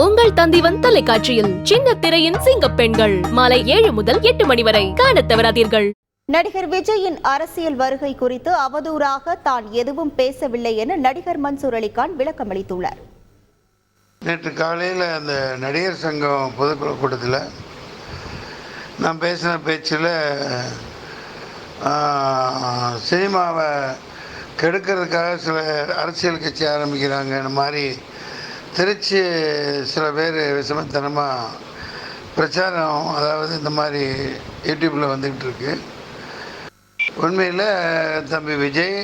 உங்கள் தந்திவன் தொலைக்காட்சியில் சின்ன திரையின் சிங்க பெண்கள் மாலை 7 முதல் 8 மணி வரை காணத் தவறாதீர்கள். நடிகர் விஜயின் அரசியல் வருகை குறித்து அவதூறாக தான் எதுவும் பேசவில்லை என நடிகர் மன்சூர் அலிகான் விளக்கமளித்துள்ளார். நேற்று காலையில் அந்த நடிகர் சங்கம் பொதுக்குழு கூட்டத்தில் நான் பேசின பேச்சில் சினிமாவை கெடுக்கிறதுக்காக சில அரசியல் கட்சி ஆரம்பிக்கிறாங்க. இந்த மாதிரி திருச்சி சில பேர் விஷமத்தனமாக பிரச்சாரம், அதாவது இந்த மாதிரி யூடியூப்பில் வந்துக்கிட்டு இருக்கு. உண்மையில் தம்பி விஜய்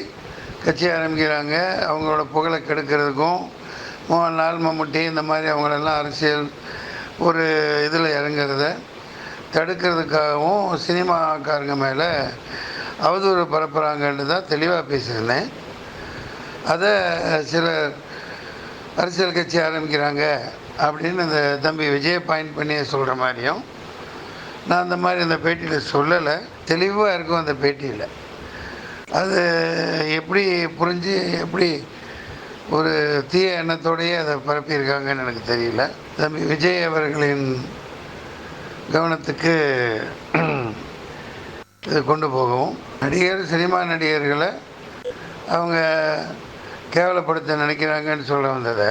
கட்சி ஆரம்பிக்கிறாங்க, அவங்களோட புகழை கெடுக்கிறதுக்கும் மோகன்லால், மம்முட்டி இந்த மாதிரி அவங்களெல்லாம் அரசியல் ஒரு இதில் இறங்குறத தடுக்கிறதுக்காகவும் சினிமாக்காரங்க மேலே அவதூறு பரப்புகிறாங்கன்னு தான் தெளிவாக பேசியிருந்தேன். அதை சில அரசியல் கட்சி ஆரம்பிக்கிறாங்க அப்படின்னு அந்த தம்பி விஜயை பாயிண்ட் பண்ணி சொல்கிற மாதிரியும் நான் அந்த மாதிரி அந்த பேட்டியில் சொல்லலை. தெளிவாக இருக்கும் அந்த பேட்டியில். அது எப்படி புரிஞ்சு எப்படி ஒரு தீய எண்ணத்தோடையே அதை பரப்பியிருக்காங்கன்னு எனக்கு தெரியல. தம்பி விஜய் அவர்களின் கவனத்துக்கு இது கொண்டு போகவும், சினிமா நடிகர்களை அவங்க கேவலப்படுத்த நினைக்கிறாங்கன்னு சொல்ல வந்ததை,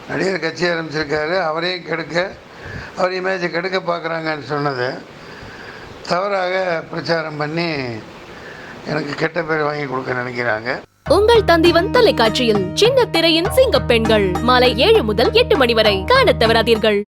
நடிகர் கட்சி ஆரம்பிச்சிருக்காரு, அவரையும் கெடுக்க, அவர் இமேஜை கெடுக்க பார்க்குறாங்கன்னு சொன்னதை தவறாக பிரச்சாரம் பண்ணி எனக்கு கெட்ட பேர் வாங்கி கொடுக்க நினைக்கிறாங்க. உங்கள் தந்திவன் தொலைக்காட்சியில் சின்ன திரையின் சிங்க பெண்கள் மாலை 7 முதல் 8 மணி வரை காணத் தவறாதீர்கள்.